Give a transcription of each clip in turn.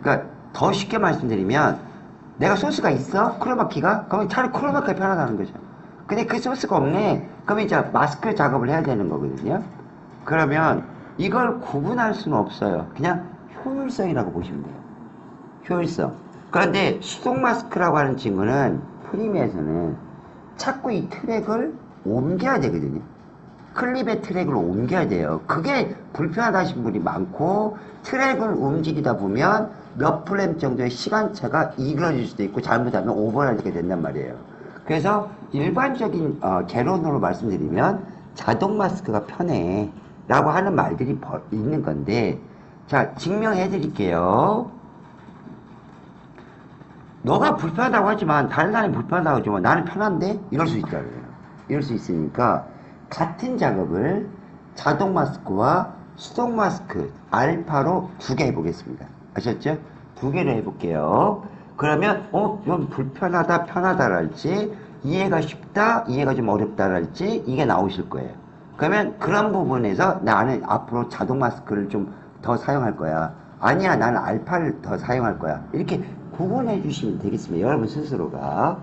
그러니까 더 쉽게 말씀드리면 내가 소스가 있어? 크로마키가? 그러면 차라리 크로마키가 편하다는 거죠. 근데 그 소스가 없네? 그러면 이제 마스크 작업을 해야 되는 거거든요. 그러면 이걸 구분할 수는 없어요. 그냥 효율성이라고 보시면 돼요. 효율성. 그런데 수동 마스크라고 하는 친구는 프리미어에서는 자꾸 이 트랙을 옮겨야 되거든요. 클립의 트랙을 옮겨야 돼요. 그게 불편하다 하신 분이 많고, 트랙을 움직이다 보면 몇 프레임 정도의 시간차가 이그러질 수도 있고 잘못하면 오버라이트가 된단 말이에요. 그래서 일반적인 개론으로 말씀드리면 자동 마스크가 편해 라고 하는 말들이 있는 건데, 자, 증명해 드릴게요. 너가 불편하다고 하지만 다른 사람이 불편하다고 하지만 나는 편한데? 이럴 수 있잖아요. 이럴 수 있으니까 같은 작업을 자동 마스크와 수동 마스크 알파로 두 개 해보겠습니다. 아셨죠? 두 개를 해볼게요. 그러면 좀 불편하다 편하다랄지 이해가 쉽다 이해가 좀 어렵다랄지 이게 나오실 거예요. 그러면 그런 부분에서 나는 앞으로 자동 마스크를 좀 더 사용할 거야. 아니야 나는 알파를 더 사용할 거야. 이렇게 구분해 주시면 되겠습니다. 여러분 스스로가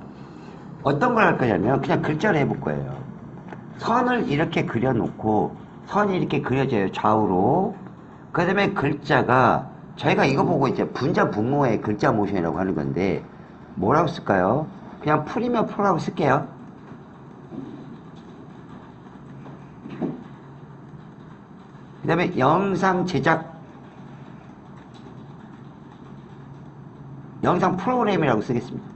어떤 걸 할 거냐면 그냥 글자로 해볼 거예요. 선을 이렇게 그려놓고 선이 이렇게 그려져요. 좌우로. 그 다음에 글자가 저희가 이거 보고 이제 분자 분모의 글자 모션이라고 하는 건데 뭐라고 쓸까요? 그냥 풀이면 풀라고 쓸게요. 그 다음에 영상 제작 영상 프로그램이라고 쓰겠습니다.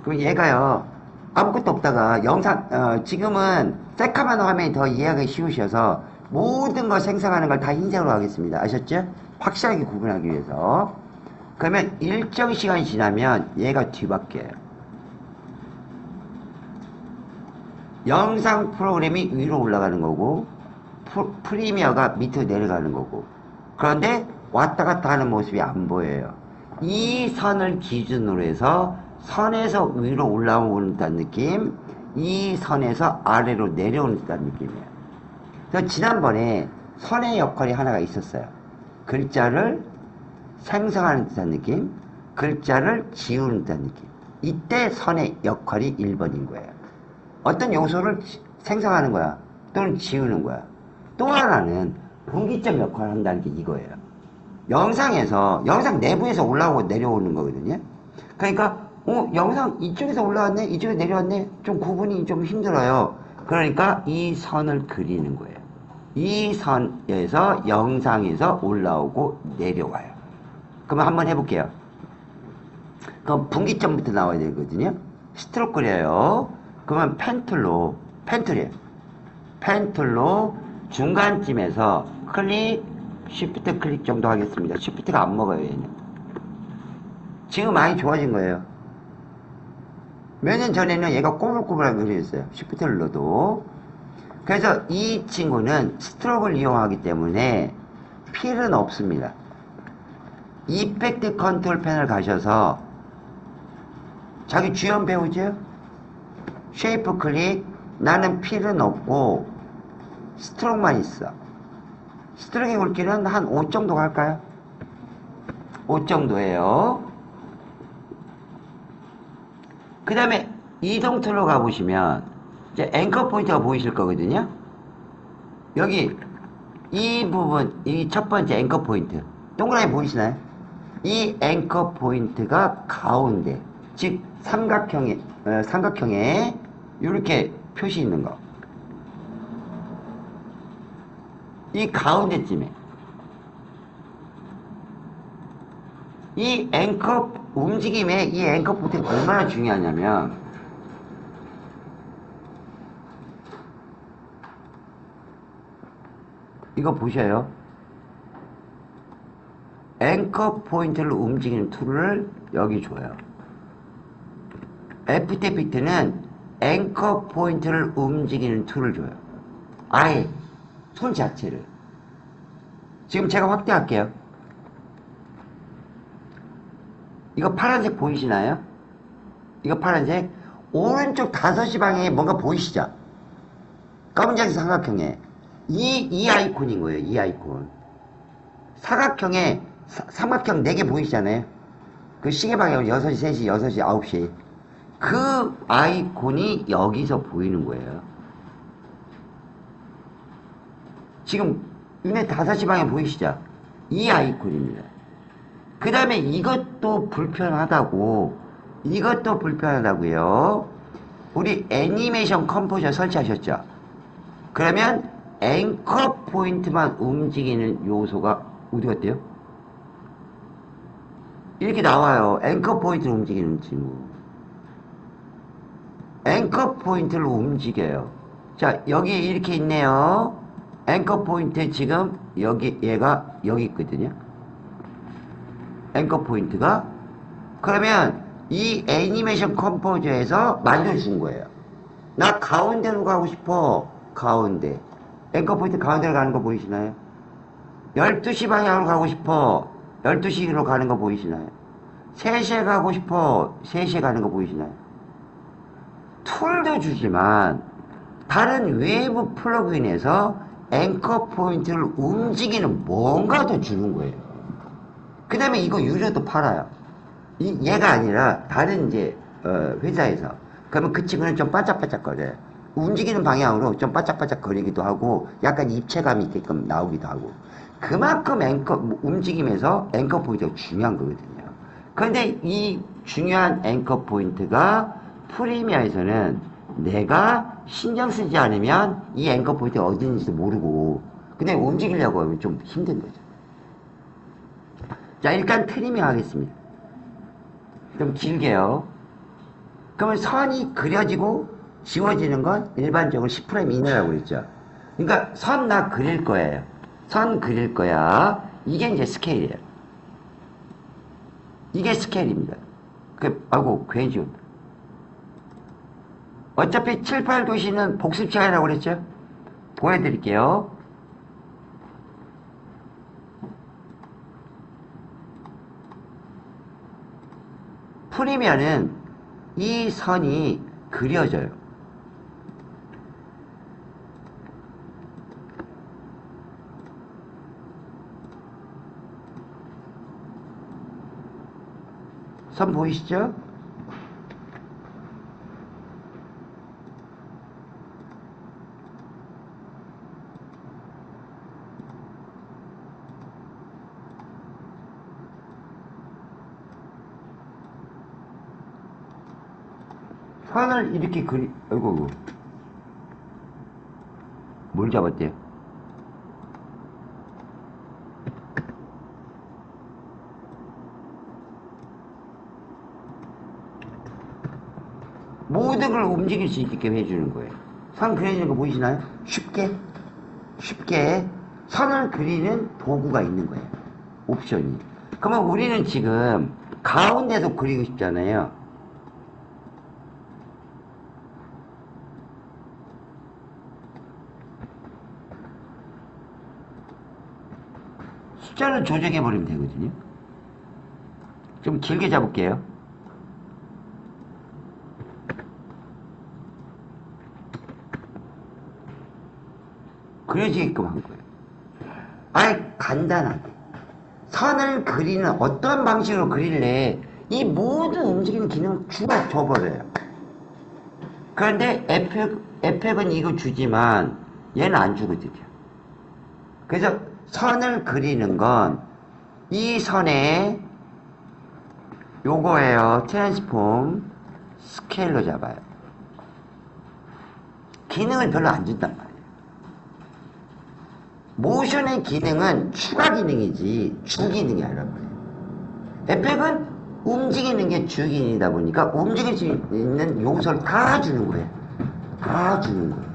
그럼 얘가요 아무것도 없다가 영상 지금은 새카만 화면이 더 이해하기 쉬우셔서 모든 걸 생성하는 걸 다 흰색으로 하겠습니다. 아셨죠? 확실하게 구분하기 위해서. 그러면 일정 시간이 지나면 얘가 뒤바뀌어요. 영상 프로그램이 위로 올라가는 거고 프리미어가 밑으로 내려가는 거고. 그런데 왔다 갔다 하는 모습이 안 보여요. 이 선을 기준으로 해서 선에서 위로 올라오는 듯한 느낌, 이 선에서 아래로 내려오는 듯한 느낌이에요. 그래서 지난번에 선의 역할이 하나가 있었어요. 글자를 생성하는 듯한 느낌, 글자를 지우는 듯한 느낌. 이때 선의 역할이 1번인 거예요. 어떤 요소를 생성하는 거야, 또는 지우는 거야. 또 하나는 분기점 역할을 한다는 게 이거예요. 영상에서, 영상 내부에서 올라오고 내려오는 거거든요. 그러니까, 영상 이쪽에서 올라왔네, 이쪽에서 내려왔네, 좀 구분이 좀 힘들어요. 그러니까 이 선을 그리는 거예요. 이 선에서 영상에서 올라오고 내려와요. 그럼 한번 해볼게요. 그럼 분기점부터 나와야 되거든요. 스트로크 그려요. 그러면 펜툴이에요. 펜툴로 중간쯤에서 클릭, 쉬프트 클릭 정도 하겠습니다. 쉬프트가 안 먹어요, 얘는. 지금 많이 좋아진 거예요. 몇 년 전에는 얘가 꼬불꼬불하게 그려졌어요. 쉬프트를 눌러도. 그래서 이 친구는 스트로크를 이용하기 때문에 필은 없습니다. 이펙트 컨트롤 패널 가셔서 자기 주연 배우죠? 쉐이프 클릭. 나는 필은 없고 스트로크만 있어. 스트로크의 굵기는 한 5 정도 갈까요? 5 정도예요. 그 다음에 이동 툴로 가보시면 이제 앵커 포인트가 보이실 거거든요. 여기 이 부분, 이 첫 번째 앵커 포인트 동그라미 보이시나요? 이 앵커 포인트가 가운데, 즉 삼각형에 이렇게 표시 있는 거, 이 가운데쯤에 이 앵커 움직임에 이 앵커 포인트가 얼마나 중요하냐면 이거 보셔요. 앵커 포인트를 움직이는 툴을 여기 줘요. FTP는 앵커 포인트를 움직이는 툴을 줘요. 아예 툴 자체를. 지금 제가 확대할게요. 이거 파란색 보이시나요? 이거 파란색. 오른쪽 5시 방향에 뭔가 보이시죠? 검은색 삼각형에 이 아이콘인 거예요. 이 아이콘. 사각형에 삼각형 4개 보이시잖아요. 그 시계 방향으로 6시, 3시, 6시, 9시. 그 아이콘이 여기서 보이는 거예요. 지금 눈에 5시 방향 보이시죠? 이 아이콘입니다. 그 다음에 이것도 불편하다고요. 우리 애니메이션 컴포저 설치하셨죠? 그러면 앵커 포인트만 움직이는 요소가 어디 갔대요? 이렇게 나와요. 앵커 포인트를 움직이는 친구. 앵커 포인트를 움직여요. 자, 여기 이렇게 있네요. 앵커 포인트 지금 얘가 여기 있거든요. 앵커 포인트가. 그러면 이 애니메이션 컴포저에서 만들어준 거예요. 나 가운데로 가고 싶어. 가운데. 앵커 포인트 가운데로 가는 거 보이시나요? 12시 방향으로 가고 싶어. 12시로 가는 거 보이시나요? 3시에 가고 싶어. 3시에 가는 거 보이시나요? 툴도 주지만 다른 외부 플러그인에서 앵커 포인트를 움직이는 뭔가도 주는 거예요. 그 다음에 이거 유료도 팔아요. 얘가 아니라 다른 이제 회사에서. 그러면 그 친구는 좀 반짝반짝거려요. 움직이는 방향으로 좀 반짝반짝거리기도 하고 약간 입체감이 있게끔 나오기도 하고. 그만큼 움직임에서 앵커 포인트가 중요한 거거든요. 그런데 이 중요한 앵커 포인트가 프리미어에서는 내가 신경 쓰지 않으면 이 앵커 포인트가 어디 있는지도 모르고 그냥 움직이려고 하면 좀 힘든 거죠. 자, 일단 트리밍 하겠습니다. 좀 길게요. 그러면 선이 그려지고 지워지는 건 일반적으로 10프레임 이내라고 그랬죠. 그러니까 선 나 그릴 거예요. 선 그릴 거야. 이게 이제 스케일이에요. 이게 스케일입니다. 아이고, 괜히 지웠다. 어차피 7, 8도시는 복습 시간이라고 그랬죠? 보여드릴게요. 프리미어는 이 선이 그려져요. 선 보이시죠? 선을 이렇게 아이고, 뭘 잡았대요? 모든 걸 움직일 수 있게 해주는 거예요. 선 그려지는 거 보이시나요? 쉽게 선을 그리는 도구가 있는 거예요. 옵션이. 그러면 우리는 지금 가운데도 그리고 싶잖아요. 숫자를 조정해버리면 되거든요. 좀 길게 잡을게요. 그려지게끔 한 거예요. 아예 간단하게. 선을 그리는 어떤 방식으로 그릴래 이 모든 움직이는 기능을 쭉 줘버려요. 그런데 에펙은 이거 주지만 얘는 안 주거든요. 그래서 선을 그리는 건 이 선에 요거예요. 트랜스폼 스케일로 잡아요. 기능을 별로 안 준단 말이에요. 모션의 기능은 추가 기능이지 주 기능이 아니란 말이에요. 에펙은 움직이는 게 주 기능이다 보니까 움직일 수 있는 요소를 다 주는 거예요. 다 주는 거예요.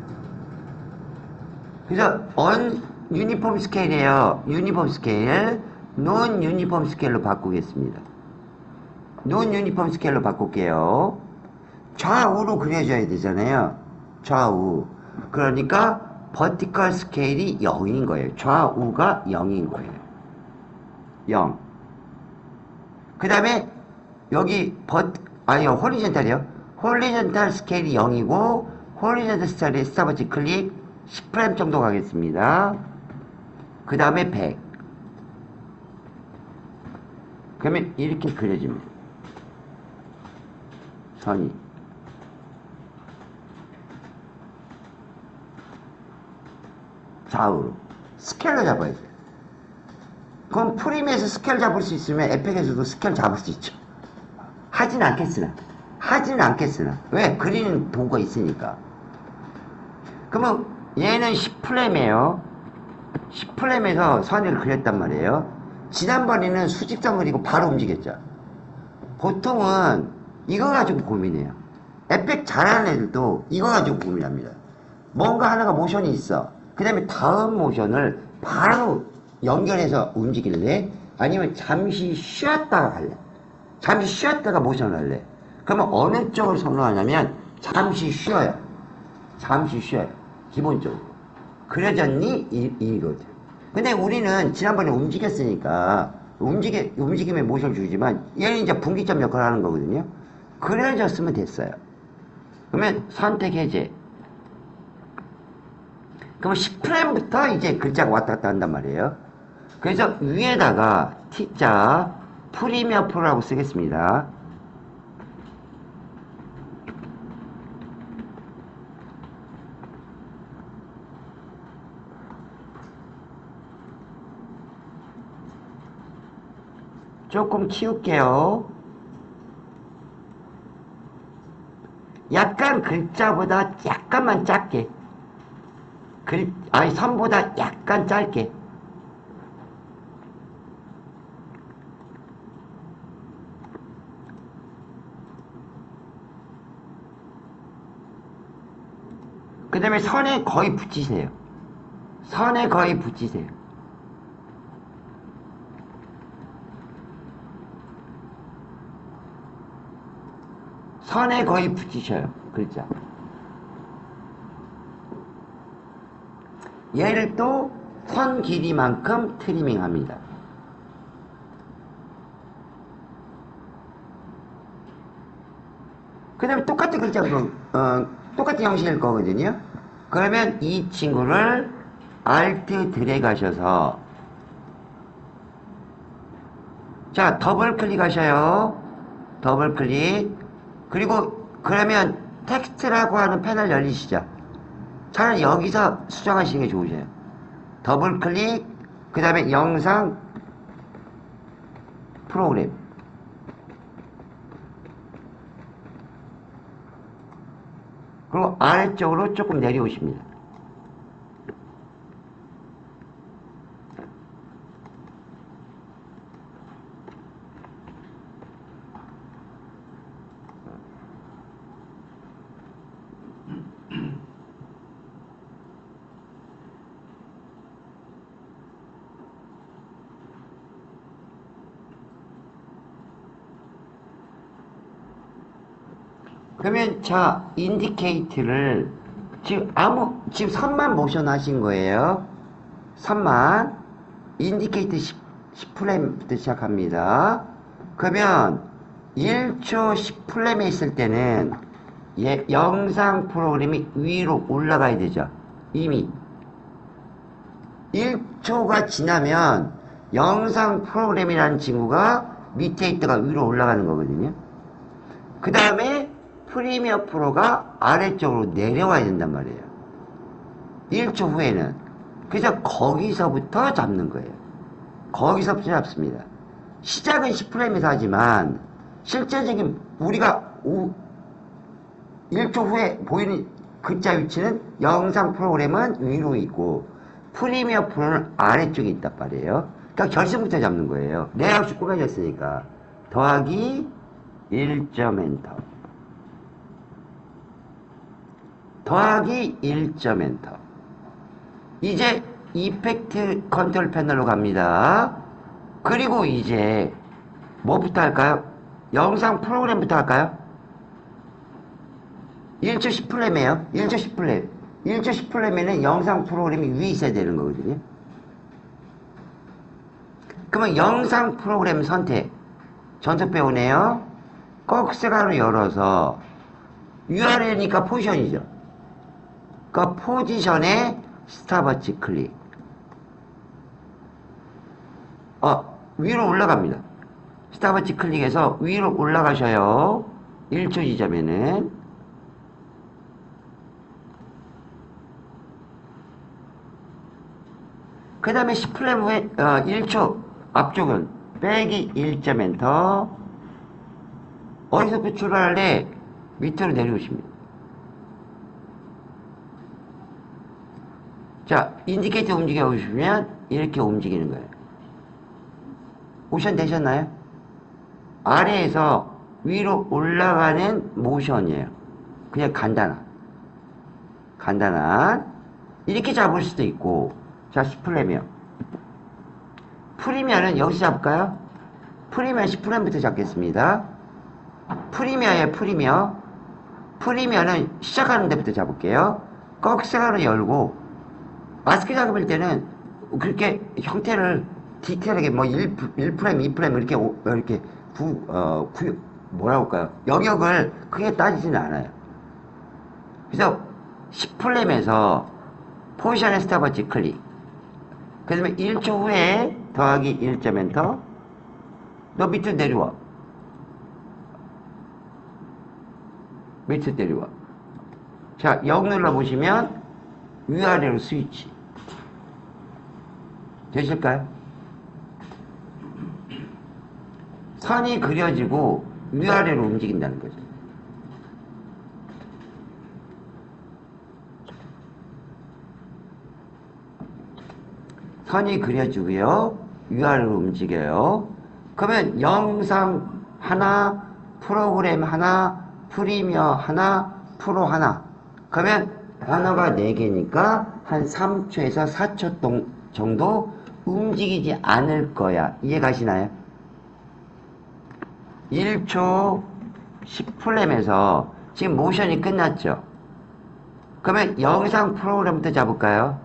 그래서 유니폼 스케일이에요. 유니폼 스케일, 논 유니폼 스케일로 바꾸겠습니다. 논 유니폼 스케일로 바꿀게요. 좌우로 그려져야 되잖아요. 좌우. 그러니까 버티컬 스케일이 0인 거예요. 좌우가 0인 거예요. 0. 그 다음에 여기 호리젠탈이요. 호리젠탈 스케일이 0이고 호리젠탈 스타일의 스탑워치 클릭 10프레임 정도 가겠습니다. 그 다음에 100. 그러면 이렇게 그려집니다. 선이. 좌우로. 스케일로 잡아야 돼요. 그럼 프림에서 스케일 잡을 수 있으면 에펙에서도 스케일 잡을 수 있죠. 하진 않겠으나. 왜? 그리는 도구가 있으니까. 그러면 얘는 10프레임이에요. 10프레임에서 선을 그렸단 말이에요. 지난번에는 수직선 그리고 바로 움직였죠. 보통은 이거 가지고 고민해요. 에펙 잘하는 애들도 이거 가지고 고민합니다. 뭔가 하나가 모션이 있어. 그 다음에 다음 모션을 바로 연결해서 움직일래? 아니면 잠시 쉬었다가 갈래? 잠시 쉬었다가 모션을 할래? 그러면 어느 쪽을 선호하냐면 잠시 쉬어요. 기본적으로. 그려졌니? 이거죠. 근데 우리는 지난번에 움직였으니까 움직임에 모션을 주지만 얘는 이제 분기점 역할을 하는 거거든요. 그려졌으면 됐어요. 그러면 선택 해제. 그러면 10프레임부터 이제 글자가 왔다 갔다 한단 말이에요. 그래서 위에다가 T자 프리미어 프로라고 쓰겠습니다. 조금 키울게요. 약간 글자보다 약간만 작게. 선보다 약간 짧게. 그 다음에 선에 거의 붙이세요. 선에 거의 붙이세요. 선에 거의 붙이셔요. 글자. 얘를 또 선 길이만큼 트리밍 합니다. 그 다음에 똑같은 글자로, 똑같은 형식일 거거든요. 그러면 이 친구를 Alt 드래그 하셔서, 자, 더블 클릭하셔요. 더블 클릭. 그리고, 그러면 텍스트라고 하는 패널 열리시죠. 차라리 여기서 수정하시는 게 좋으세요. 더블 클릭, 그 다음에 영상 프로그램. 그리고 아래쪽으로 조금 내려오십니다. 그러면 자 인디케이트를 지금 선만 모션 하신 거예요. 선만 인디케이트 10프레임부터 시작합니다. 그러면 1초 10프레임에 있을 때는 영상 프로그램이 위로 올라가야 되죠. 이미 1초가 지나면 영상 프로그램이라는 친구가 밑에 있다가 위로 올라가는 거거든요. 그 다음에 프리미어 프로가 아래쪽으로 내려와야 된단 말이에요. 1초 후에는. 그래서 거기서부터 잡는 거예요. 거기서부터 잡습니다. 시작은 10프레임에서 하지만 실제적인 우리가 1초 후에 보이는 글자 위치는 영상 프로그램은 위로 있고 프리미어 프로는 아래쪽에 있단 말이에요. 그러니까 결승부터 잡는 거예요. 레이아웃이 꾸며졌으니까. 더하기 1점 엔터. 더하기 1점 엔터. 이제 이펙트 컨트롤 패널로 갑니다. 그리고 이제 뭐부터 할까요? 영상 프로그램부터 할까요? 1초 10프레임이에요. 1초 10프레임. 1초 10프레임에는 영상 프로그램이 위에 있어야 되는 거거든요. 그러면 영상 프로그램 선택. 전속 배우네요. 꺽쇠가로 열어서 URL이니까 포지션이죠. 그 포지션에 스탑워치 클릭. 위로 올라갑니다. 스탑워치 클릭해서 위로 올라가셔요. 1초 지점에는. 그 다음에 10프레임 후에 1초 앞쪽은 빼기 1점 엔터. 어디서부터 출발할래? 밑으로 내려오십니다. 자, 인디케이터 움직여 보시면 이렇게 움직이는 거예요. 모션 되셨나요? 아래에서 위로 올라가는 모션이에요. 그냥 간단한 이렇게 잡을 수도 있고. 자, 프리미어. 프리미어는 여기서 잡을까요? 프리미어 10프레임부터 잡겠습니다. 프리미어에 프리미어. 프리미어는 시작하는 데부터 잡을게요. 꺽쇠가로 열고, 마스크 작업할 때는 그렇게 형태를 디테일하게 뭐 1프레임, 2프레임 이렇게 뭐라고 할까요? 영역을 크게 따지지는 않아요. 그래서 10프레임에서 포지션의 스탑워치 클릭. 그 다음에 1초 후에 더하기 1점 엔터. 너 밑으로 내려와. 밑으로 내려와. 자, 0 눌러보시면 위아래로 스위치. 되실까요? 선이 그려지고 위아래로 움직인다는 거죠. 선이 그려지고요. 위아래로 움직여요. 그러면 영상 하나, 프로그램 하나, 프리미어 하나, 프로 하나. 그러면 단어가 4개니까 한 3초에서 4초 정도 움직이지 않을 거야. 이해가시나요? 1초 10프레임에서 지금 모션이 끝났죠? 그러면 영상 프로그램부터 잡을까요?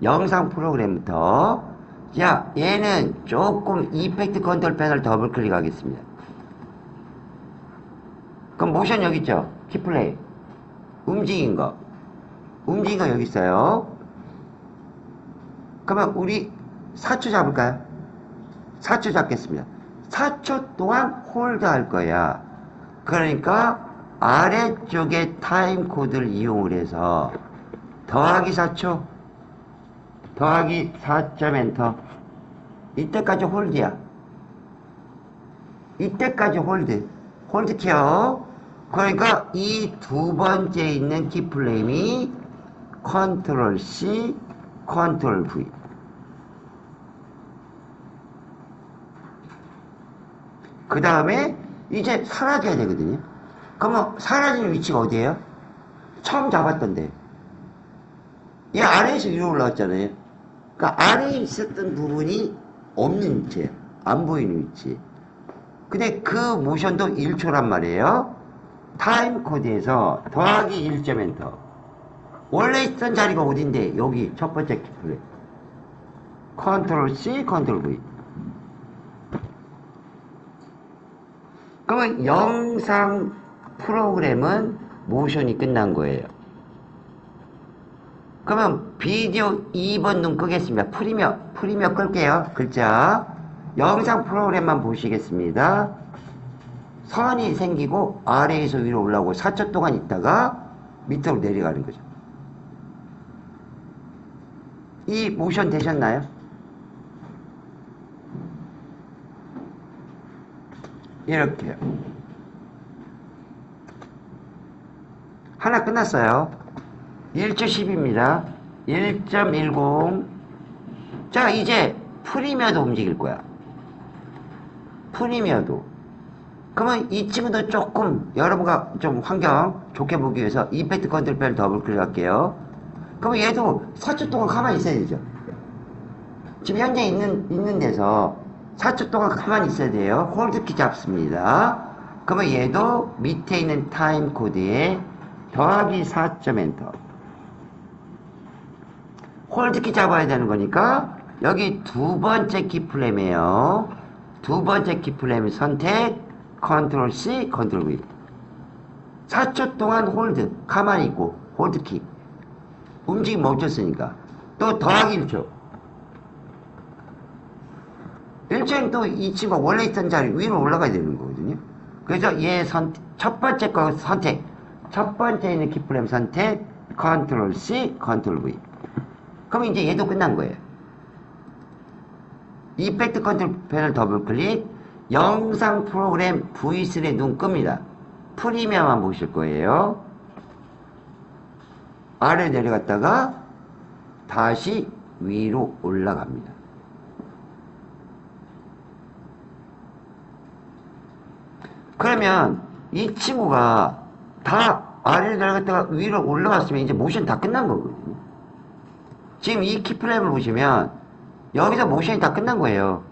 영상 프로그램부터. 자, 얘는 조금 이펙트 컨트롤 패널 더블 클릭하겠습니다. 그럼 모션 여기 있죠? 키플레이. 움직인 거 여기 있어요. 그러면 우리 4초 잡을까요? 4초 잡겠습니다. 4초 동안 홀드 할 거야. 그러니까 아래쪽에 타임 코드를 이용을 해서 더하기 4초, 더하기 4점 엔터. 이때까지 홀드야. 이때까지 홀드 키요. 그러니까 이 두 번째 있는 키프레임이 컨트롤 C, 컨트롤 V. 그 다음에 이제 사라져야 되거든요. 그러면 사라지는 위치가 어디예요? 처음 잡았던데. 얘 아래에서 위로 올라왔잖아요. 그러니까 아래에 있었던 부분이 없는 위치예요. 안 보이는 위치. 근데 그 모션도 1초란 말이에요. 타임 코드에서 더하기 1점 엔터. 원래 있던 자리가 어딘데? 여기 첫 번째 키플레이. 컨트롤 C, 컨트롤 V. 그러면 영상 프로그램은 모션이 끝난 거예요. 그러면 비디오 2번 눈 끄겠습니다. 프리미어 끌게요. 글자. 영상 프로그램만 보시겠습니다. 선이 생기고 아래에서 위로 올라오고 4초 동안 있다가 밑으로 내려가는 거죠. 이 모션 되셨나요? 이렇게요. 하나 끝났어요. 1초 10입니다. 1.10. 자, 이제 프리미어도 움직일 거야. 프리미어도. 그러면 이 친구도 조금 여러분과 좀 환경 좋게 보기 위해서 이펙트 컨트롤 패널 더블 클릭할게요. 그러면 얘도 4초 동안 가만히 있어야 되죠. 지금 현재 있는 데서 4초 동안 가만히 있어야 돼요. 홀드키 잡습니다. 그러면 얘도 밑에 있는 타임 코드에 더하기 4점 엔터. 홀드키 잡아야 되는 거니까 여기 두 번째 키프레임이에요. 두 번째 키프레임 선택, 컨트롤 C, 컨트롤 V. 4초 동안 홀드, 가만히 있고 홀드키. 움직임 멈췄으니까 또 더하기 1초. 일정이 또 이 친구가 원래 있던 자리 위로 올라가야 되는 거거든요. 그래서 얘 첫 번째 거 선택. 첫 번째 있는 키프레임 선택. 컨트롤 C, 컨트롤 V. 그럼 이제 얘도 끝난 거예요. 이펙트 컨트롤 패널 더블 클릭. 영상 프로그램 V3에 눈 끕니다. 프리미어만 보실 거예요. 아래 내려갔다가 다시 위로 올라갑니다. 그러면 이 친구가 다 아래로 내려갔다가 위로 올라갔으면 이제 모션 다 끝난 거거든요. 지금 이 키프레임을 보시면 여기서 모션이 다 끝난 거예요.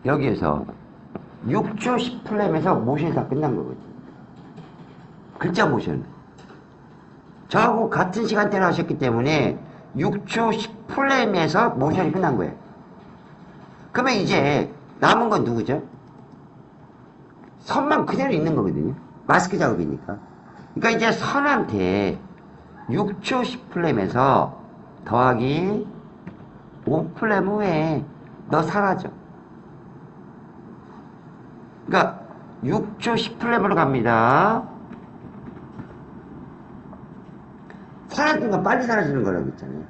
여기에서 6초 10프레임에서 모션이 다 끝난 거거든요. 글자 모션. 저하고 같은 시간대로 하셨기 때문에 6초 10프레임에서 모션이 끝난 거예요. 그러면 이제 남은 건 누구죠? 선만 그대로 있는 거거든요. 마스크 작업이니까. 그러니까 이제 선한테 6초 10프레임에서 더하기 5프레임 후에 너 사라져. 그러니까 6초 10프레임으로 갑니다. 사라지는 건 빨리 사라지는 거라고 했잖아요.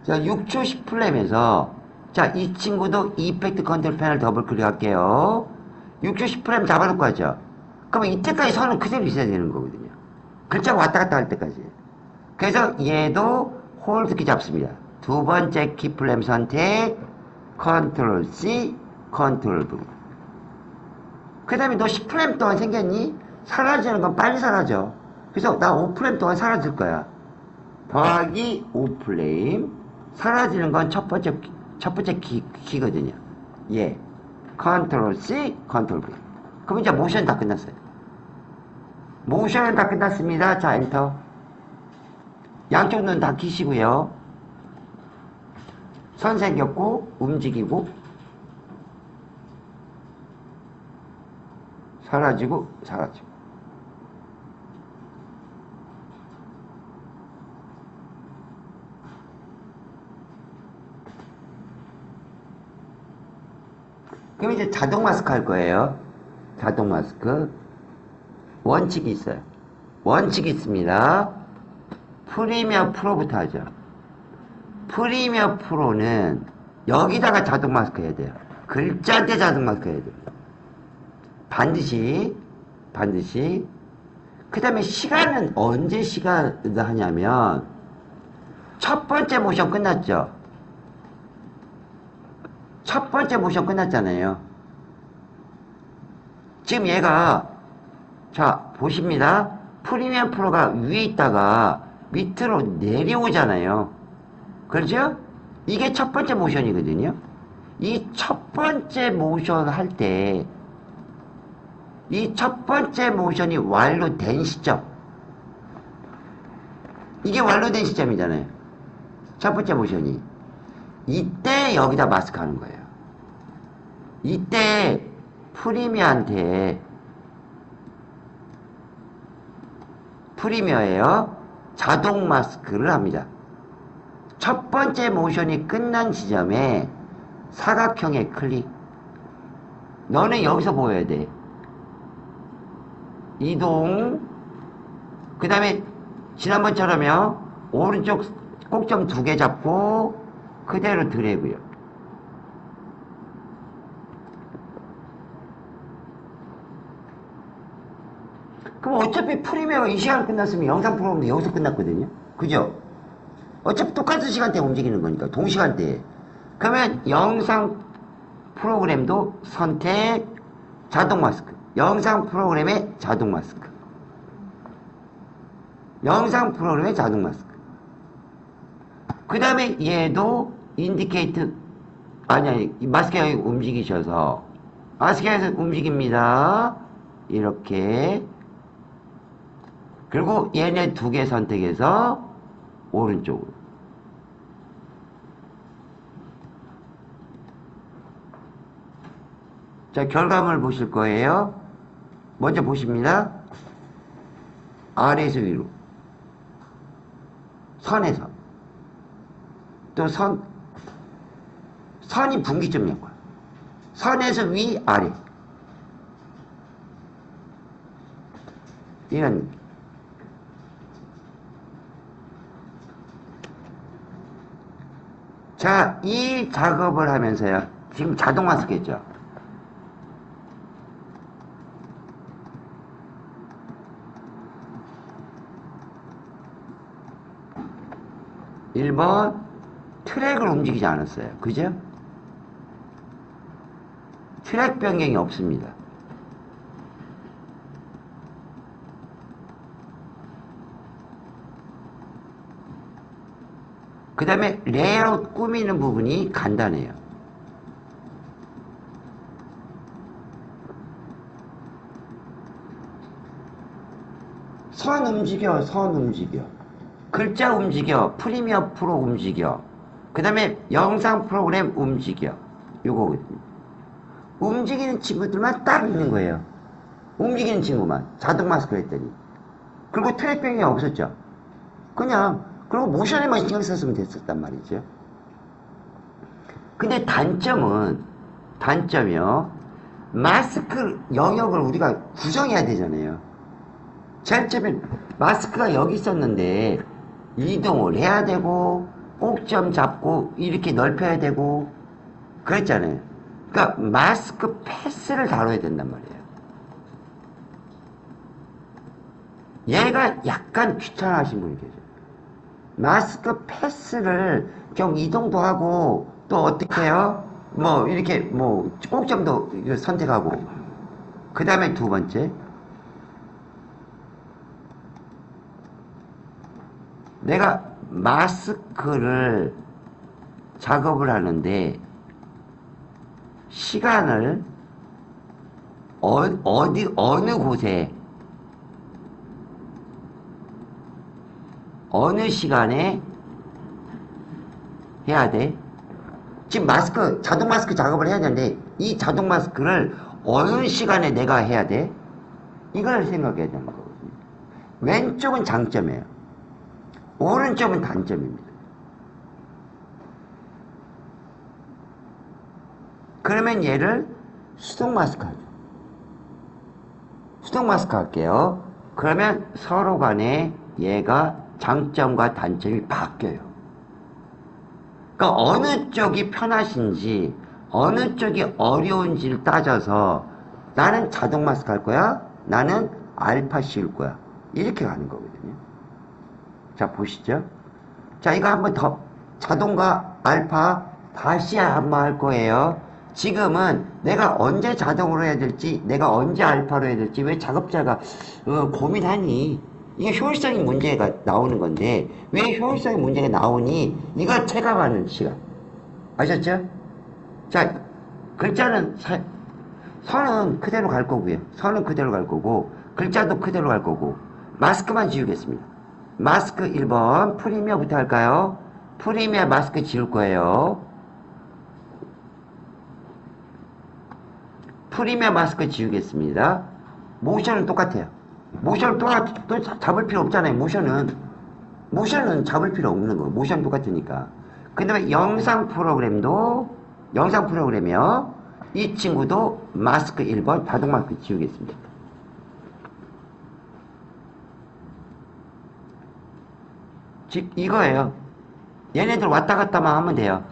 자, 6초 10프레임에서 자, 이 친구도 이펙트 컨트롤 패널 더블 클릭할게요. 6초 10프레임 잡아놓고 하죠. 그러면 이때까지 선은 그대로 있어야 되는 거거든요. 글자가 왔다 갔다 할 때까지. 그래서 얘도 홀드 키 잡습니다. 두 번째 키프레임 선택, 컨트롤 C, 컨트롤 V. 그 다음에 너 10프레임 동안 생겼니? 사라지는 건 빨리 사라져. 그래서 나 5프레임 동안 사라질 거야. 더하기 5프레임. 사라지는 건 첫 번째 키거든요. 예. 컨트롤 C, 컨트롤 V. 그럼 이제 모션 다 끝났어요. 모션은 다 끝났습니다. 자, 엔터. 양쪽 눈 다 키시고요. 선 생겼고, 움직이고, 사라지고, 사라지고. 그럼 이제 자동 마스크 할 거예요. 자동 마스크. 원칙이 있어요. 원칙이 있습니다. 프리미어 프로부터 하죠. 프리미어 프로는 여기다가 자동 마스크 해야 돼요. 글자한테 자동 마스크 해야 돼요. 반드시. 그 다음에 시간은 언제 시간을 하냐면 첫 번째 모션 끝났죠. 첫 번째 모션 끝났잖아요. 지금 얘가 자 보십니다. 프리미엄 프로가 위에 있다가 밑으로 내려오잖아요. 그렇죠? 이게 첫 번째 모션이거든요. 이 첫 번째 모션 할 때 이 첫 번째 모션이 완료된 시점, 이게 완료된 시점이잖아요. 첫 번째 모션이. 이때 여기다 마스크 하는 거예요. 이때 프리미어예요. 자동 마스크를 합니다. 첫 번째 모션이 끝난 지점에 사각형에 클릭. 너는 여기서 보여야 돼. 이동. 그 다음에 지난번처럼요. 오른쪽 꼭점 2개 잡고 그대로 드래그요. 그럼 어차피 프리미어가 이 시간 끝났으면 영상 프로그램도 여기서 끝났거든요. 그죠? 어차피 똑같은 시간대에 움직이는 거니까 동시간대에. 그러면 영상 프로그램도 선택 자동 마스크. 영상 프로그램의 자동 마스크. 영상 프로그램의 자동 마스크. 그 다음에 얘도 인디케이트 아니 마스크가 움직이셔서 마스크에서 움직입니다. 이렇게. 그리고 얘네 2개 선택해서 오른쪽으로. 자, 결과물 보실 거예요. 먼저 보십니다. 아래에서 위로. 선에서. 또 선이 분기점 역할. 선에서 위, 아래. 이런. 자, 이 작업을 하면서요. 지금 자동 마스크겠죠? (1번) 트랙을 움직이지 않았어요. 그죠? 트랙 변경이 없습니다. 그 다음에 레이아웃 꾸미는 부분이 간단해요. 선 움직여, 선 움직여. 글자 움직여, 프리미어 프로 움직여. 그 다음에 영상 프로그램 움직여. 요거거든요. 움직이는 친구들만 딱 있는 거예요. 움직이는 친구만. 자동 마스크를 했더니. 그리고 트랙 변경이 없었죠. 그냥, 그리고 모션에만 신경 썼으면 됐었단 말이죠. 근데 단점이요. 마스크 영역을 우리가 구성해야 되잖아요. 제일 처음에 마스크가 여기 있었는데, 이동을 해야 되고, 꼭점 잡고, 이렇게 넓혀야 되고, 그랬잖아요. 그러니까 마스크 패스를 다뤄야 된단 말이에요. 얘가 약간 귀찮아하신 분이 계세요. 마스크 패스를 좀 이동도 하고 또 어떻게 해요? 뭐 이렇게 뭐 꼭점도 선택하고. 그 다음에 두 번째, 내가 마스크를 작업을 하는데 시간을 어느 곳에 어느 시간에 해야 돼? 지금 자동 마스크 작업을 해야 되는데, 이 자동 마스크를 어느 시간에 내가 해야 돼? 이걸 생각해야 되는 거거든요. 왼쪽은 장점이에요. 오른쪽은 단점입니다. 그러면 얘를 수동 마스크 하죠. 수동 마스크 할게요. 그러면 서로 간에 얘가 장점과 단점이 바뀌어요. 그러니까 어느 쪽이 편하신지, 어느 쪽이 어려운지를 따져서 나는 자동 마스크 할 거야, 나는 알파 씌울 거야. 이렇게 가는 거거든요. 자, 보시죠. 자, 이거 한번 더, 자동과 알파 다시 한번 할 거예요. 지금은 내가 언제 자동으로 해야 될지, 내가 언제 알파로 해야 될지, 왜 작업자가 고민하니? 이게 효율적인 문제가 나오는 건데, 왜 효율적인 문제가 나오니? 이걸 체감하는 시간. 아셨죠? 자, 글자는, 선은 그대로 갈 거고요. 선은 그대로 갈 거고, 글자도 그대로 갈 거고, 마스크만 지우겠습니다. 마스크 1번, 프리미어부터 할까요? 프리미어 마스크 지울 거예요. 프리미어 마스크 지우겠습니다. 모션은 똑같아요. 모션을 또 잡을 필요 없잖아요. 모션은 잡을 필요 없는 거. 모션 똑같으니까. 그 다음에 영상 프로그램이요. 이 친구도 마스크 1번 자동 마스크 지우겠습니다. 즉 이거예요. 얘네들 왔다 갔다만 하면 돼요.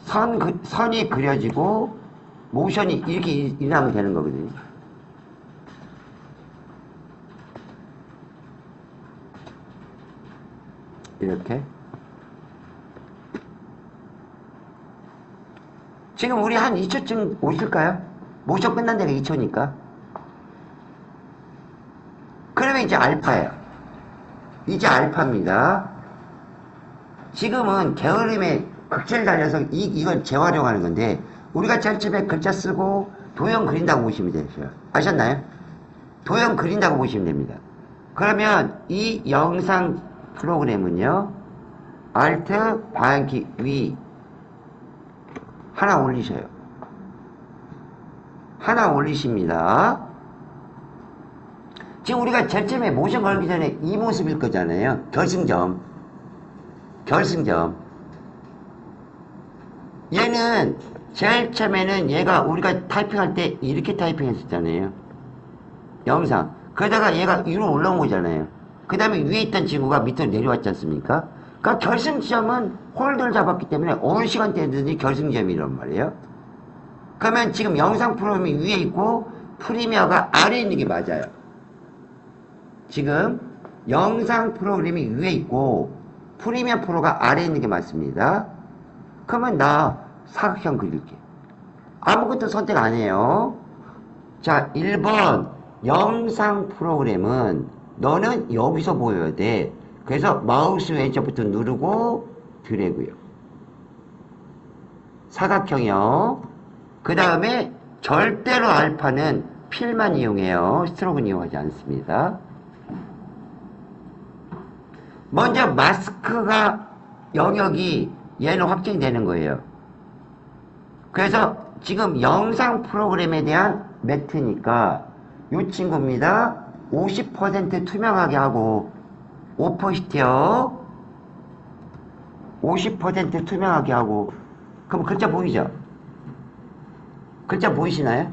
선이 그려지고 모션이 이렇게 일어나면 되는 거거든요. 이렇게. 지금 우리 한 2초쯤 오실까요? 모션 끝난 데가 2초니까. 그러면 이제 알파예요. 이제 알파입니다. 지금은 게으름에 극체를 달려서 이걸 재활용하는 건데, 우리가 제일 처음에 글자 쓰고 도형 그린다고 보시면 되죠. 아셨나요? 도형 그린다고 보시면 됩니다. 그러면 이 영상 프로그램은요, Alt 방향키 위 하나 올리셔요. 하나 올리십니다. 지금 우리가 제일 처음에 모션 걸기 전에 이 모습일 거잖아요. 결승점. 결승점. 얘는 제일 처음에는 얘가 우리가 타이핑할 때 이렇게 타이핑했었잖아요. 영상. 그러다가 얘가 위로 올라온 거잖아요. 그 다음에 위에 있던 친구가 밑으로 내려왔지 않습니까? 그러니까 결승점은 홀드를 잡았기 때문에 어느 시간대든지 결승점이란 말이에요. 그러면 지금 영상 프로그램이 위에 있고 프리미어가 아래에 있는 게 맞아요. 지금 영상 프로그램이 위에 있고 프리미어 프로가 아래에 있는 게 맞습니다. 그러면 나 사각형 그릴게. 아무것도 선택 안 해요. 자, 1번 영상 프로그램은 너는 여기서 보여야 돼. 그래서 마우스 왼쪽부터 누르고 드래그요. 사각형이요. 그 다음에 절대로 알파는 필만 이용해요. 스트로크는 이용하지 않습니다. 먼저 마스크가 영역이 얘는 확정이 되는 거예요. 그래서 지금 영상 프로그램에 대한 매트니까 이 친구입니다. 50% 투명하게 하고 오퍼시티요. 50% 투명하게 하고. 그럼 글자 보이죠? 글자 보이시나요?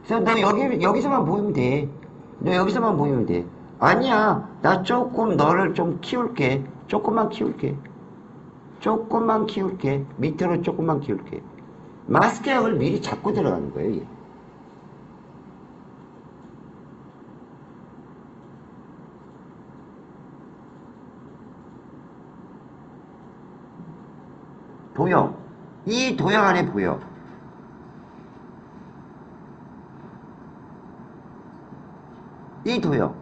그래서 너 여기서만 보이면 돼. 너 여기서만 보이면 돼. 아니야. 나 조금 너를 좀 키울게. 조금만 키울게. 조금만 키울게. 밑으로 조금만 키울게. 마스크형을 미리 잡고 들어가는 거예요. 얘. 도형. 이 도형 안에 보여. 이 도형.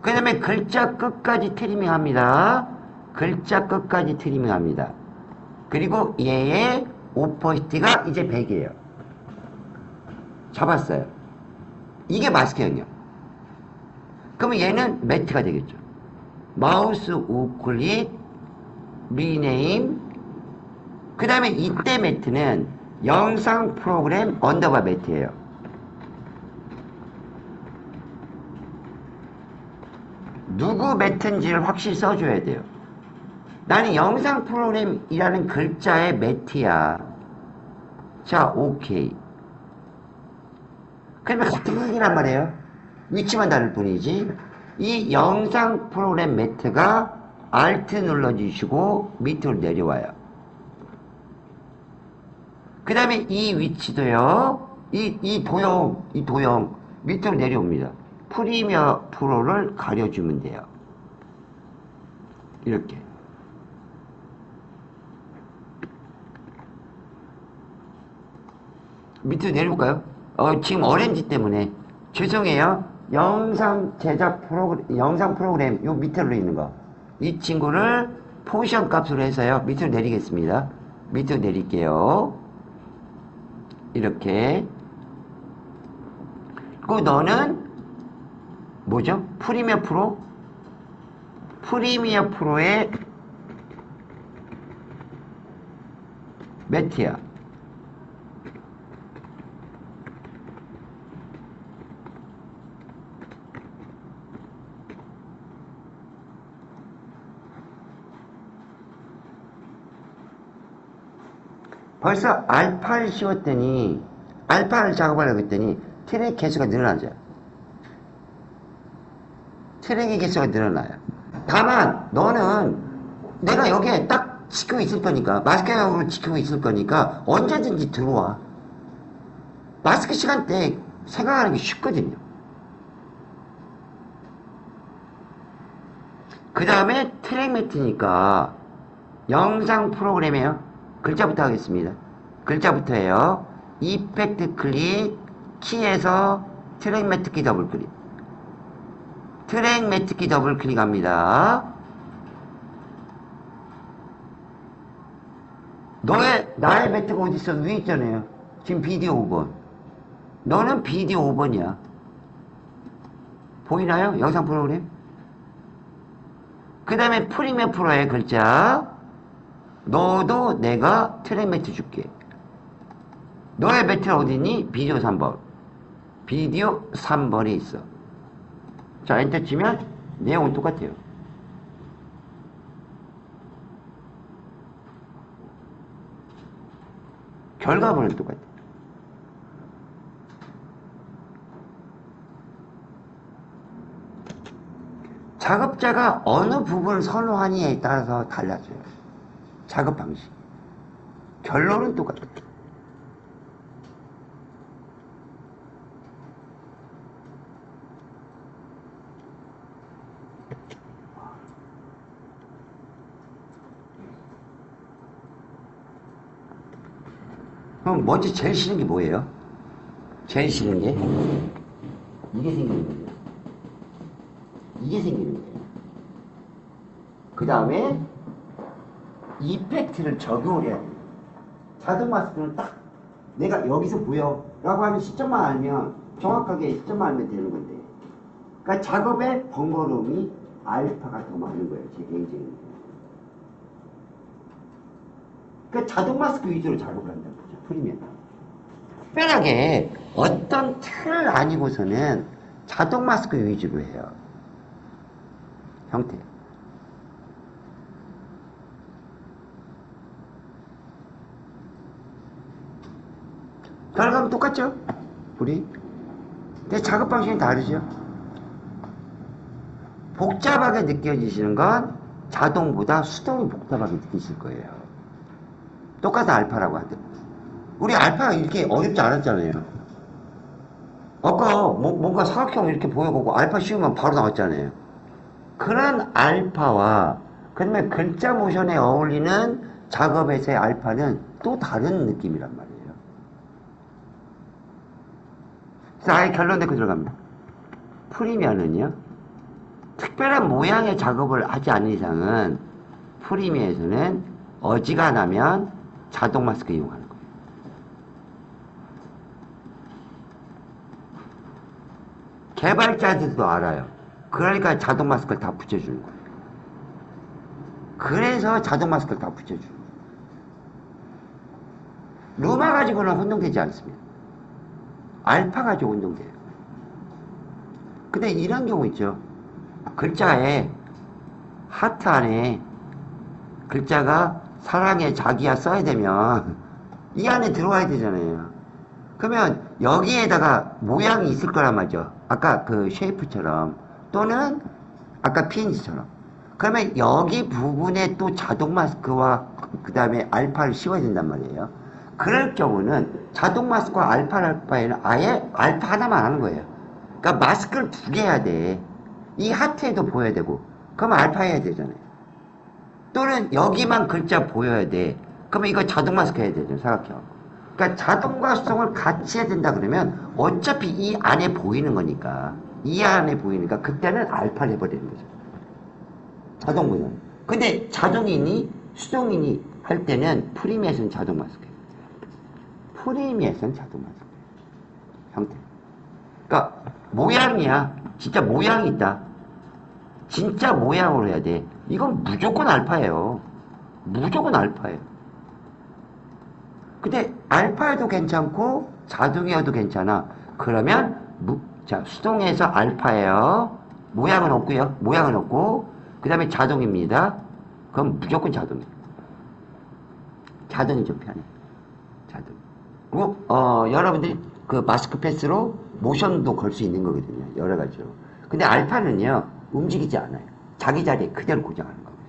그 다음에 글자 끝까지 트리밍 합니다. 글자 끝까지 트리밍 합니다. 그리고 얘의 오퍼시티가 이제 100이에요. 잡았어요. 이게 마스크형이요. 그러면 얘는 매트가 되겠죠. 마우스 우클릭, 리네임. 그 다음에 이때 매트는 영상 프로그램 언더바 매트예요. 누구 매트인지를 확실히 써줘야 돼요. 나는 영상 프로그램이라는 글자의 매트야. 자, 오케이. 그러면 같은 얘기란 말이에요. 위치만 다를 뿐이지. 이 영상 프로그램 매트가 Alt 눌러주시고 밑으로 내려와요. 그 다음에 이 위치도요. 이 도형 밑으로 내려옵니다. 프리미어 프로를 가려주면 돼요. 이렇게. 밑으로 내려볼까요? 지금 오렌지 때문에. 죄송해요. 영상 프로그램, 요 밑으로 있는 거. 이 친구를 포지션 값으로 해서요. 밑으로 내리겠습니다. 밑으로 내릴게요. 이렇게. 그리고 너는, 뭐죠? 프리미어 프로? 프리미어 프로의 매트야. 벌써 알파를 씌웠더니, 알파를 작업하려고 했더니 트랙 개수가 늘어나죠. 트랙의 개수가 늘어나요. 다만 너는 내가 여기에 딱 지키고 있을 거니까, 마스크형으로 지키고 있을 거니까 언제든지 들어와. 마스크 시간대 생각하는 게 쉽거든요. 그 다음에 트랙 매트니까 영상 프로그램이에요. 글자부터 하겠습니다. 글자부터예요. 이펙트 클릭, 키에서 트랙 매트 키 더블 클릭. 트랙 매트 키 더블 클릭합니다. 나의 매트가 어딨어? 위에 있잖아요. 지금 비디오 5번. 너는 비디오 5번이야. 보이나요? 영상 프로그램? 그 다음에 프리미어 프로의 글자. 너도 내가 트랙 매트 줄게. 너의 매트는 어디니? 비디오 3번. 비디오 3번에 있어. 자, 엔터 치면 내용은 똑같아요. 결과물은 똑같아. 작업자가 어느 부분을 선호하느냐에 따라서 달라져요. 작업 방식. 결론은 똑같아. 그럼 먼저 제일 싫은 게 뭐예요? 제일 싫은 게 이게 생기는 거예요. 이게 생기는 거예요. 그 다음에 이펙트를 적용을 해야 돼요. 자동 마스크는 딱 내가 여기서 보여 라고 하는 시점만 알면, 정확하게 시점만 알면 되는 건데, 그러니까 작업의 번거로움이 알파가 더 많은 거예요. 제 개인적인. 그러니까 자동 마스크 위주로 작업을 한다는 거죠. 프리미엄. 특별하게 어떤 틀을 아니고서는 자동 마스크 위주로 해요. 형태. 결과는 똑같죠? 우리. 근데 작업 방식이 다르죠? 복잡하게 느껴지시는 건 자동보다 수동이 복잡하게 느끼실 거예요. 똑같은 알파라고 하더라고요. 우리 알파가 이렇게 어렵지 않았잖아요. 아까 뭔가 사각형 이렇게 보여보고 알파 씌우면 바로 나왔잖아요. 그런 알파와 그 다음에 글자 모션에 어울리는 작업에서의 알파는 또 다른 느낌이란 말이에요. 그래서 아예 결론에 그 들어갑니다. 프리미어는요, 특별한 모양의 작업을 하지 않는 이상은 프리미어에서는 어지간하면 자동 마스크 이용하는 거예요. 개발자들도 알아요. 그러니까 자동 마스크를 다 붙여주는 거예요. 그래서 자동 마스크를 다 붙여주는 거예요. 루마 가지고는 혼동되지 않습니다. 알파 가지고 혼동돼요. 근데 이런 경우 있죠. 글자에 하트 안에 글자가 사랑해 자기야 써야 되면 이 안에 들어와야 되잖아요. 그러면 여기에다가 모양이 있을 거란 말이죠. 아까 그 쉐이프처럼, 또는 아까 PNG처럼. 그러면 여기 부분에 또 자동 마스크와 그 다음에 알파를 씌워야 된단 말이에요. 그럴 경우는 자동 마스크와 알파에는 아예 알파 하나만 하는 거예요. 그러니까 마스크를 두 개 해야 돼. 이 하트에도 보여야 되고, 그럼 알파 해야 되잖아요. 또는 여기만 글자 보여야 돼. 그러면 이거 자동 마스크 해야 되죠, 사각형. 그러니까 자동과 수동을 같이 해야 된다 그러면 어차피 이 안에 보이는 거니까, 이 안에 보이니까 그때는 알파를 해버리는 거죠. 자동보다는. 근데 자동이니 수동이니 할 때는 프리미에서는 자동 마스크. 프리미에서는 자동 마스크. 형태. 그러니까 모양이야. 진짜 모양이 있다. 진짜 모양으로 해야 돼. 이건 무조건 알파예요. 무조건 알파예요. 근데 알파여도 괜찮고 자동이어도 괜찮아. 그러면 자, 수동에서 알파예요. 모양은 없고요. 모양은 없고, 그 다음에 자동입니다. 그럼 무조건 자동이에요. 자동이 좀 편해. 자동. 그리고 여러분들이 그 마스크 패스로 모션도 걸 수 있는 거거든요. 여러 가지로. 근데 알파는요, 움직이지 않아요. 자기 자리에 그대로 고정하는 거거든요.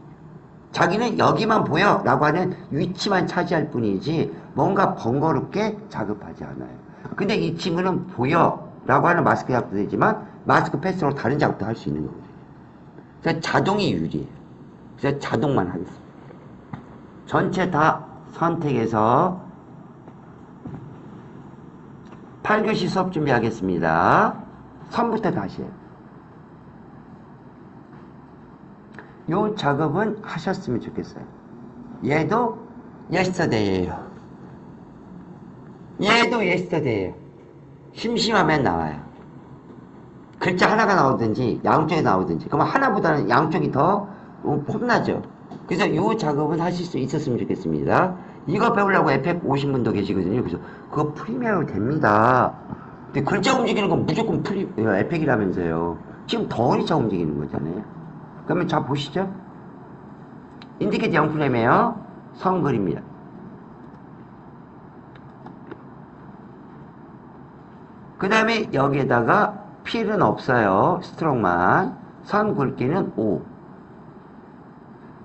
자기는 여기만 보여 라고 하는 위치만 차지할 뿐이지 뭔가 번거롭게 작업하지 않아요. 근데 이 친구는 보여 라고 하는 마스크 작업도 되지만 마스크 패스로 다른 작업도 할 수 있는 거거든요. 그래서 자동이 유리해요. 그래서 자동만 하겠습니다. 전체 다 선택해서 8교시 수업 준비하겠습니다. 선부터 다시 해요. 요 작업은 하셨으면 좋겠어요. 얘도 yesterday예요. 얘도 yesterday예요. 심심하면 나와요. 글자 하나가 나오든지 양쪽에 나오든지, 그러면 하나보다는 양쪽이 더 폼나죠. 그래서 요 작업은 하실 수 있었으면 좋겠습니다. 이거 배우려고 에펙 오신 분도 계시거든요. 그래서 그거 프리미어로 됩니다. 근데 글자 움직이는 건 무조건 에펙이라면서요. 지금 덩어리차 움직이는 거잖아요. 그러면 자 보시죠. 인디케이트 0프레임이에요. 선 그립니다. 그 다음에 여기에다가 필은 없어요. 스트로크만. 선 굵기는 5.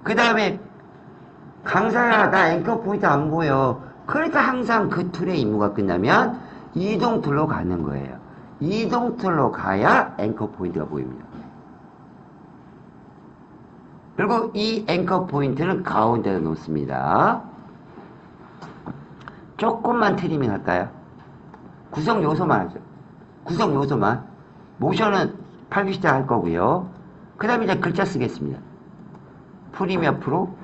그 다음에 강사야, 나 앵커 포인트 안 보여. 그러니까 항상 그 툴의 임무가 끝나면 이동 툴로 가는 거예요. 이동 툴로 가야 앵커 포인트가 보입니다. 그리고 이 앵커 포인트는 가운데에 놓습니다. 조금만 트리밍 할까요? 구성 요소만 하죠. 구성 요소만. 모션은 8규시대 할 거고요. 그 다음에 이제 글자 쓰겠습니다. 프리미어 프로.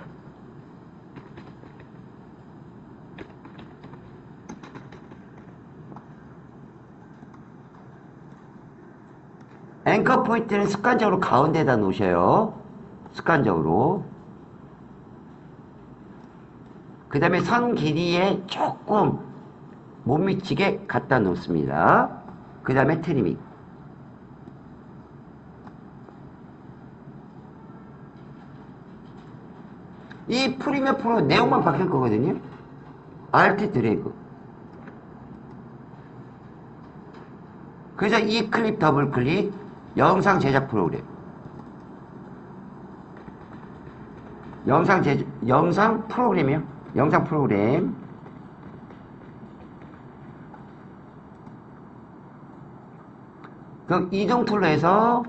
앵커 포인트는 습관적으로 가운데다 놓으셔요. 습관적으로. 그 다음에 선 길이에 조금 못 미치게 갖다 놓습니다. 그 다음에 트리밍. 이 프리미어 프로 내용만 바뀔 거거든요. Alt 드래그. 그래서 이 클립 더블 클릭 영상 제작 프로그램. 영상 프로그램이요. 영상 프로그램. 그 이동 툴로 해서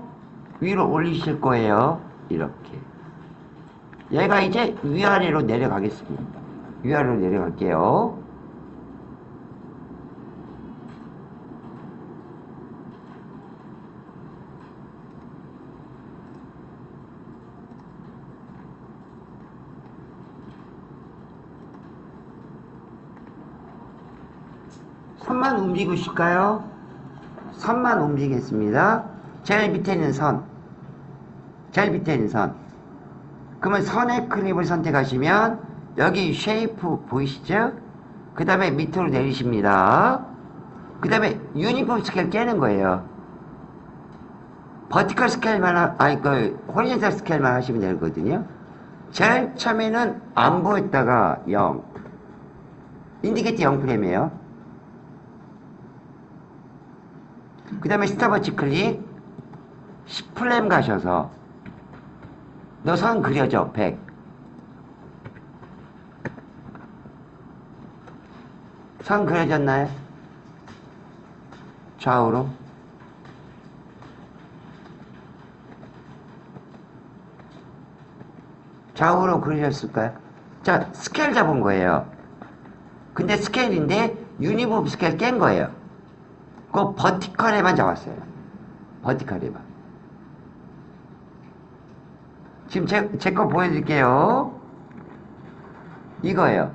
위로 올리실 거예요. 이렇게. 얘가 이제 위아래로 내려가겠습니다. 위아래로 내려갈게요. 선만 움직이고 싶을까요? 선만 움직이겠습니다. 제일 밑에 있는 선. 제일 밑에 있는 선. 그러면 선의 클립을 선택하시면 여기 쉐이프 보이시죠? 그 다음에 밑으로 내리십니다. 그 다음에 유니폼 스케일 깨는 거예요. 버티컬 스케일만 호리젠탈 스케일만 하시면 되거든요. 제일 처음에는 안 보였다가 0. 인디케이트 0프레임이에요. 그 다음에 스탑워치 클릭 10프레임 가셔서 너 선 그려줘. 100. 선 그려졌나요? 좌우로. 좌우로 그려졌을까요? 자, 스케일 잡은 거예요. 근데 스케일인데 유니폼 스케일 깬 거예요. 그 버티컬에만 잡았어요. 버티컬에만. 지금 제 거 보여드릴게요. 이거예요.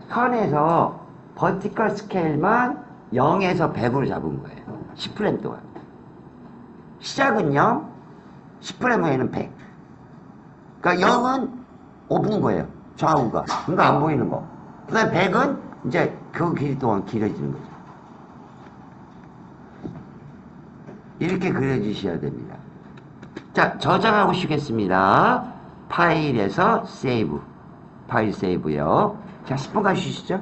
선에서 버티컬 스케일만 0에서 100으로 잡은 거예요. 10프레임 동안. 시작은 0, 10프레임 후에는 100. 그러니까 0은 없는 거예요. 좌우가. 그러니까 안 보이는 거. 그 다음에 100은 이제 그 길이 동안 길어지는 거죠. 이렇게 그려주셔야 됩니다. 자, 저장하고 쉬겠습니다. 파일에서 세이브. 파일 세이브요. 자, 10분간 쉬시죠.